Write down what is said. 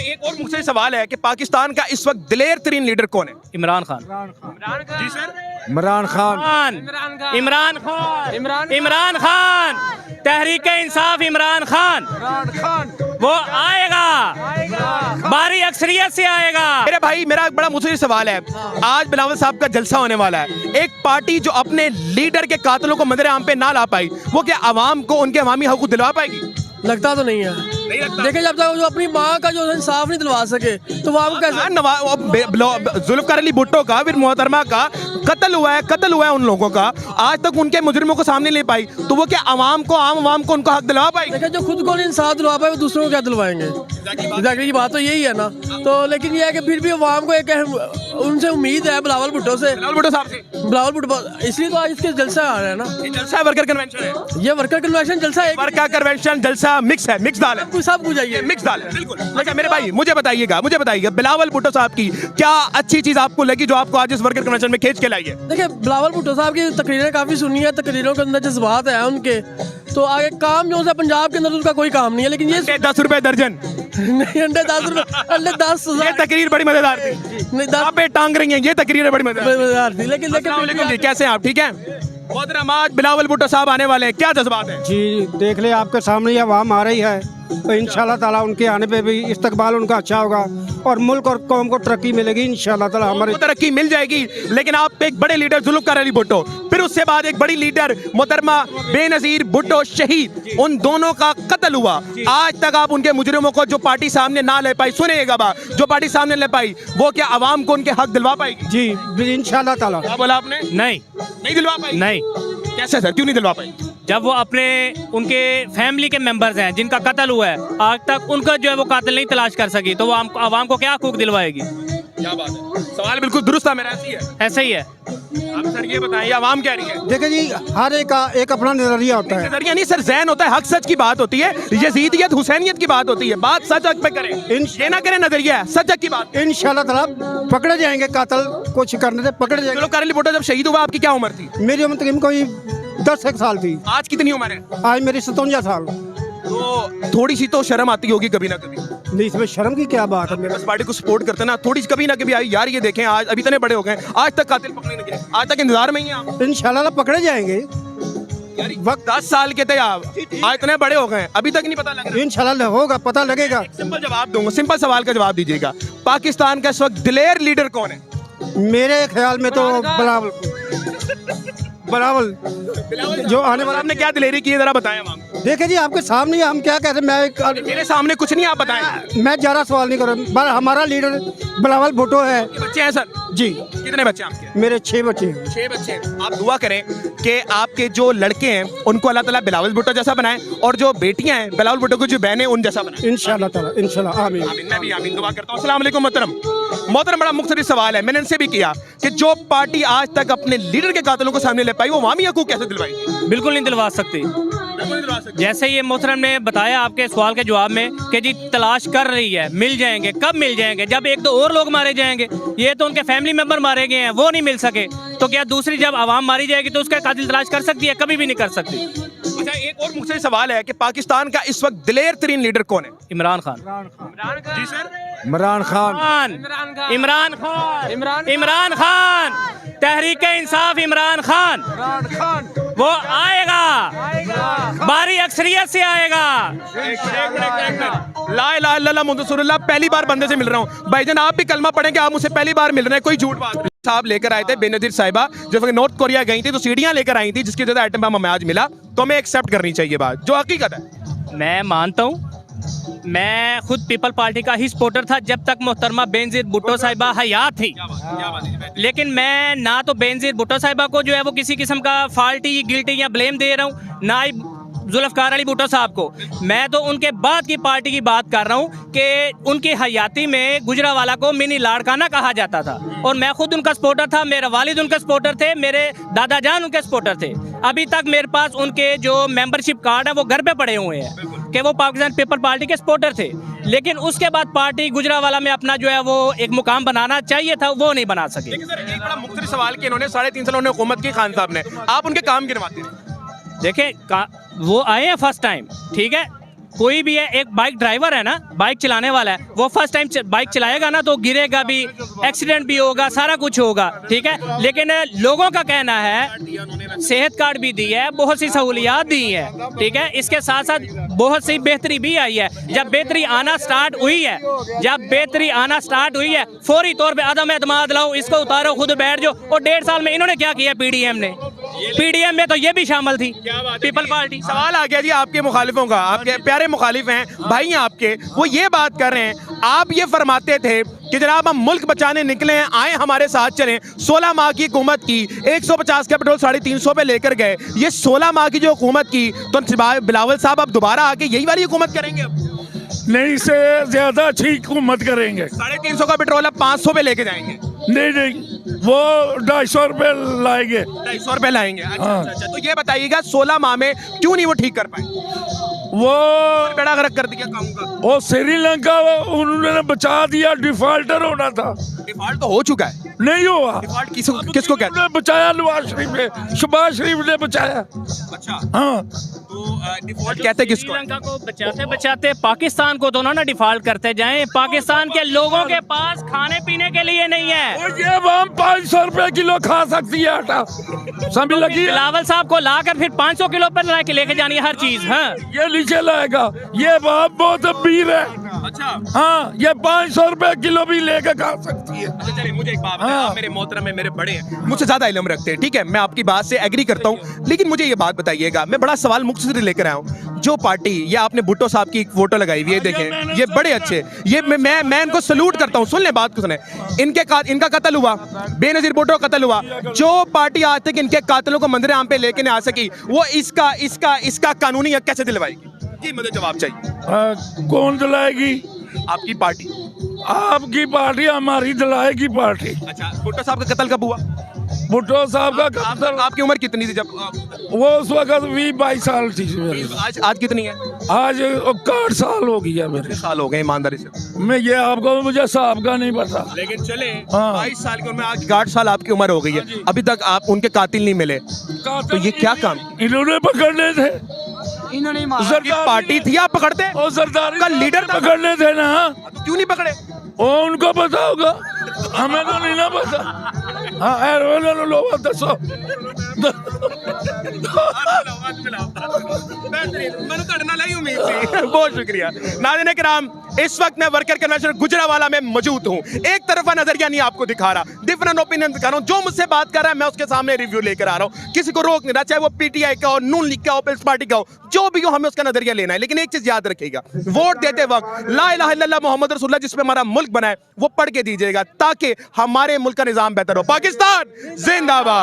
एक और मुझसे सवाल है कि पाकिस्तान का इस वक्त दिलेर तरीन लीडर कौन है? इमरान खान। जी सर, इमरान खान। इमरान खान। इमरान खान। तहरीक इंसाफ इमरान खान। वो आएगा, भारी अक्सरियत से आएगा। मेरे भाई मेरा बड़ा मुझसे सवाल है, आज बिलावल साहब का जलसा होने वाला है। एक पार्टी जो अपने लीडर के कातलों को मंजर आम पे ना ला पाई, वो क्या आवाम को उनके अवामी हकूक दिलवा पाएगी? लगता तो नहीं है। नहीं लगता। देखिए जब तक जो अपनी माँ का जो इंसाफ नहीं दिलवा सके तो वो आपको कैसे। जुल्फकार अली भुट्टो का, फिर मोहतरमा का कत्ल हुआ है उन लोगों का, आज तक उनके मुजरिमों को सामने ले पाई, तो वो क्या आम आवाम को उनका हक दिलवा पाएगी? देखिए जो खुद को नहीं इंसाफ दिलवा पाए वो दूसरों को क्या दिलवाएंगे? एग्जैक्टली बात तो यही है ना। तो लेकिन ये है कि फिर भी अवाम को एक उनसे उम्मीद है, बिलावल भुट्टो से। बिलावल भुट्टो साहब से, बिलावल भुट्टो इसलिए तो आज इसके जलसा आ रहा है ना। ये जलसा है, वर्कर कन्वेंशन है। ये वर्कर कन्वेंशन जलसा है, वर्कर कन्वेंशन जलसा मिक्स है, मिक्स दाल है, सब कुछ है, मिक्स दाल है बिल्कुल। अच्छा मेरे भाई मुझे बताइएगा बिलावल भुट्टो साहब की क्या अच्छी चीज आपको लगी जो आपको आज इस वर्कर कन्वेंशन में खींच के लाई है? देखिए बिलावल भुट्टो साहब की तकरीरें काफी सुनी है, तकरीरों के अंदर जज्बात है उनके, तो आगे काम जो है पंजाब के अंदर उसका कोई काम नहीं है। लेकिन ये 10 रुपए दर्जन नहीं, अंडे 10 रुपए, अंडे 10,000। ये तकरीर बड़ी मजेदार थी, नहीं, आप पे टांग रही हैं, ये तकरीर बड़ी मजेदार थी। लेकिन जी, कैसे हैं आप? ठीक है। मोहतरम आज बिलावल भुट्टो साहब आने वाले हैं, क्या जज्बात है? जी देख ले, आपके सामने ये आवाम आ रही है, तो इंशाल्लाह ताला उनके आने पे भी इस्तकबाल उनका अच्छा होगा और मुल्क और कौम को तरक्की मिलेगी इंशाल्लाह ताला। हमारी तरक्की मिल जाएगी। लेकिन आप एक बड़े लीडर जुल्फकार अली भुट्टो, फिर उससे बाद एक बड़ी लीडर मोहतरमा बेनजीर भुट्टो शहीद, उन दोनों का कत्ल हुआ। आज तक आप उनके मुजरिमों को जो पार्टी सामने ना ले पाई, सुनिएगा बा, जो पार्टी सामने ले पाई, वो क्या आवाम को उनके हक दिलवा पाएगी? जी इंशाल्लाह ताला। क्या बोला आपने? नहीं दिलवा पाई। नहीं। कैसे सर, क्यों नहीं दिलवा पाई? जब वो अपने उनके फैमिली के मेंबर्स हैं जिनका कत्ल हुआ है, आज तक उनका जो है वो कातिल नहीं तलाश कर सकी, तो वो आवाम को क्या हकूक दिलवाएगी? क्या बात है, सवाल बिल्कुल दुरुस्त है मेरा। ऐसी है, ऐसा ही है। आप सर ये बताएं, आवाम कह रही है? देखिए जी, हर एक का एक अपना नजरिया होता है। नजरिया नहीं सर, ज़हन होता है, हक सच की बात होती है, यजीदियत हुसैनियत की बात होती है। बात सच हक पे करें, ये ना करें नजरिया, सच हक की बात। इंशाल्लाह ताला पकड़े जाएंगे, कातिल कुछ करने से पकड़े जाएंगे। जुल्फकार अली भुट्टो जब शहीद हुआ, आपकी क्या उम्र थी? मेरी उम्र तकरीबन कोई 10 साल थी। आज कितनी उम्र है? आज मेरी 57 साल। तो थोड़ी सी तो शर्म आती होगी कभी ना कभी। नहीं, इसमें शर्म की क्या बात है? मेरा बस पार्टी को सपोर्ट करते ना, थोड़ी सी कभी ना कभी आई यार, ये देखें आज अभी इतने बड़े हो गए, आज तक कातिल पकड़े नहीं गए, आज तक इंतजार में ही हैं आप। इंशाल्लाह पकड़े जाएंगे। वक्त 10 साल के थे आप, आज इतने बड़े हो गए, अभी तक नहीं पता लग रहा। इंशाल्लाह होगा, पता लगेगा। सिंपल जवाब दूंगा, सिंपल सवाल का जवाब दीजिएगा। पाकिस्तान का इस वक्त दिलेर लीडर कौन है? मेरे ख्याल में तो बिलावल जो आने वाला। आपने क्या दिलेरी की है जरा बताएं हम। देखिए जी, आपके सामने हम क्या कहते हैं, मेरे सामने कुछ नहीं, आप बताएं। मैं ज़्यादा सवाल नहीं कर रहा। हमारा लीडर बिलावल भुट्टो है। बच्चे हैं सर? जी। कितने बच्चे आपके? मेरे 6 बच्चे हैं। 6 बच्चे। आप दुआ करें कि आपके जो लड़के हैं उनको अल्लाह ताला बिलावल भुट्टो जैसा बनाए, और जो बेटियां हैं बिलावल भुट्टो की जो बहनें उन जैसा बनाए इंशाल्लाह ताला, इंशाल्लाह। आमीन। मैं भी आमीन दुआ करता हूँ। अस्सलाम वालेकुम मोहतरम, बड़ा मुख्तलिफ सवाल है, मैंने इनसे भी किया कि जो पार्टी आज तक अपने लीडर के कातिलों को सामने ले पाई, वो अवामी हकूक कैसे दिलवाएगी? बिल्कुल नहीं दिलवा सकती। जैसे ये मोहतरम ने बताया आपके सवाल के जवाब में कि जी तलाश कर रही है, मिल जाएंगे। कब मिल जाएंगे? जब 1-2 और लोग मारे जाएंगे। ये तो उनके फैमिली मेंबर मारे गए हैं, वो नहीं मिल सके, तो क्या दूसरी जब आवाम मारी जाएगी तो उसका कातिल तलाश कर सकती है? कभी भी नहीं कर सकती। अच्छा एक और मुझसे सवाल है कि पाकिस्तान का इस वक्त दिलेर तरीन लीडर कौन है? इमरान खान। जी सर। इमरान खान। इमरान खान। इमरान खान। तहरीक इंसाफ इमरान खान। वो आएगा, भारी अक्सरियत से आएगा। ला इलाहा इल्लल्लाह मुहम्मद रसूलुल्लाह, पहली बार बंदे से मिल रहा हूँ भाईजान, आप भी कलमा पढ़ेंगे, आप मुझसे पहली बार मिल रहे हैं, कोई झूठ बात नहीं। साहब लेकर आए थे बेनजीर साहिबा, जब नॉर्थ कोरिया गई थी तो सीढ़ियां लेकर आई थी, जिसकी वजह से एटम बम हमें आज मिला, तो हमें एक्सेप्ट करनी चाहिए बात जो हकीकत है। मैं मानता हूँ, मैं खुद पीपल पार्टी का ही सपोर्टर था जब तक मोहतरमा बेनजीर भुट्टो साहिबा हयात थी। लेकिन मैं ना तो बेनजीर भुट्टो साहिबा को जो है वो किसी किस्म का फाल्टी, गिल्टी या ब्लेम दे रहा हूँ, ना ही जुल्फकार अली भुट्टो साहब को। मैं तो उनके बाद की पार्टी की बात कर रहा हूँ कि उनकी हयाती में गुजरावाला को मिनी लाड़काना कहा जाता था, और मैं खुद उनका सपोर्टर था, मेरे वालिद उनके सपोर्टर थे, मेरे दादा जान उनके सपोर्टर थे। अभी तक मेरे पास उनके जो मेंबरशिप कार्ड है वो घर पे पड़े हुए हैं कि वो पाकिस्तान पीपल पार्टी के सपोर्टर थे। लेकिन उसके बाद पार्टी गुजरावाला में अपना जो है वो एक मुकाम बनाना चाहिए था, वो नहीं बना सके। लेकिन सर एक बड़ा मुख्तलिफ सवाल कि इन्होंने 3.5 साल हुकूमत की, खान साहब ने, आप उनके काम गिनवाते हैं। देखें वो आए हैं फर्स्ट टाइम, ठीक है, कोई भी है, एक बाइक ड्राइवर है ना, बाइक चलाने वाला है, वो फर्स्ट टाइम बाइक चलाएगा ना तो गिरेगा भी, एक्सीडेंट भी होगा, सारा कुछ होगा, ठीक है। लेकिन लोगों का कहना है सेहत कार्ड भी दी है, बहुत सी सहूलियात दी है, ठीक है। इसके साथ साथ बहुत सी बेहतरी भी आई है। जब बेहतरी आना स्टार्ट हुई है, फौरी तौर पे अदम एतमाद लाओ, इसको उतारो, खुद बैठ जाओ। और 1.5 साल में इन्होंने क्या किया पीडीएम ने, पीडीएम में तो ये भी शामिल थी पीपल पार्टी। सवाल आ गया जी आपके मुखालिफों का, आपके प्यारे मुखालिफ हैं भाई हैं आपके, वो ये बात कर रहे हैं, आप ये फरमाते थे कि जनाब हम मुल्क बचाने निकले हैं, आए हमारे साथ चलें। 16 माह की हुकूमत की, 150 का पेट्रोल 350 पे लेकर गए, ये 16 माह की जो हुकूमत की, तो बिलावल साहब अब दोबारा आके यही वाली हुकूमत करेंगे? अब नहीं, से ज्यादा अच्छी हुकूमत करेंगे। 350 का पेट्रोल अब 500 पे लेके जाएंगे? नहीं, वो 250 रुपए लाएंगे। 250 रुपए लाएंगे? अच्छा। तो ये बताइएगा 16 माह में क्यों नहीं वो ठीक कर पाए? वो बेड़ा गर्क कर दिया काम का। वो श्रीलंका उन्होंने बचा दिया, डिफॉल्टर होना था। डिफॉल्ट तो हो चुका है। नहीं हुआ। डिफॉल्ट किसको कहते हैं? बचाया नवाज शरीफ ने, शहबाज शरीफ ने बचाया। अच्छा, हाँ, तो डिफॉल्ट कहते हैं किसको? श्रीलंका को बचाते बचाते पाकिस्तान को दोनों ना डिफॉल्ट करते जाएं। पाकिस्तान के लोगों के पास खाने पीने के लिए नहीं है। और ये हम 500 रुपए किलो खा सकती है आटा, समझ लगी? बिलावल साहब को लाकर फिर 500 किलो पर लेके जानी है हर चीज। हाँ, ये नीचे लाएगा, ये बाप बहुत अमीर है। अच्छा, हाँ, ये 500 रुपए किलो भी लेके खा सकती है। अच्छा चलिए, मुझे एक बात बताइए, आप मेरे मोहतरम में मेरे बड़े हैं, मुझसे ज्यादा इल्म रखते हैं, ठीक है, मैं आपकी बात से एग्री करता हूँ, लेकिन मुझे ये बात बताइएगा, मैं बड़ा सवाल मुख्तसर लेकर आया हूँ। जो पार्टी, ये आपने भुट्टो साहब की एक फोटो लगाई हुई है, देखें, ये बड़े अच्छे, ये मैं इनको सलूट करता हूँ। सुन ले बात को, सुने। इनका कत्ल हुआ, बेनजीर भुट्टो कत्ल हुआ। जो पार्टी आज तक इनके कातलों को मंदिर आम पे लेके नहीं आ सकी, वो इसका कानूनी हक कैसे दिलवाएगी? ये मुझे जवाब चाहिए। कौन दिलाएगी? आपकी पार्टी। आपकी पार्टी, हमारी दिलाएगी पार्टी। अच्छा, भुट्टो साहब का कत्ल कब हुआ? भुट्टो साहब का कत्ल, आपकी उम्र कितनी थी जब? वो उस वक्त 20-22 साल थी। आज कितनी है? आज 61 साल हो गया मेरे। साल हो गए ईमानदारी से? मैं ये आपको, मुझे साहब का नहीं पता, लेकिन चले, हाँ। 22 साल की उम्र में आज 60 साल आपकी उम्र हो गई है, अभी तक आप उनके कातिल नहीं मिले, तो ये क्या काम? इन्होंने पकड़ने थे, आपकी पार्टी थी, आप पकड़ते? और सरदारी का लीडर था। पकड़ने थे ना, क्यों नहीं पकड़े? वो उनको पता होगा, हमें तो नहीं ना पता। हाँ, लोग दसो। बहुत शुक्रिया। नाज़रीन किराम, इस वक्त मैं वर्कर कन्वेंशन गुजरावाला में मौजूद हूँ। एक तरफा नजरिया नहीं आपको दिखा रहा, डिफरेंट ओपिनियन दिखा रहा हूँ। जो मुझसे बात कर रहा है मैं उसके सामने रिव्यू लेकर आ रहा हूँ, किसी को रोक नहीं रहा, चाहे वो पीटीआई का हो, नून लीग का हो, पीपल्स पार्टी का हो, जो भी हो, हमें उसका नजरिया लेना है। लेकिन एक चीज याद रखिएगा, वोट देते वक्त ला इलाहा इल्लल्लाह मोहम्मद रसूलुल्लाह जिस पे हमारा मुल्क बना है वो पढ़ के दीजिएगा, ताकि हमारे मुल्क का निजाम बेहतर हो। पाकिस्तान जिंदाबाद।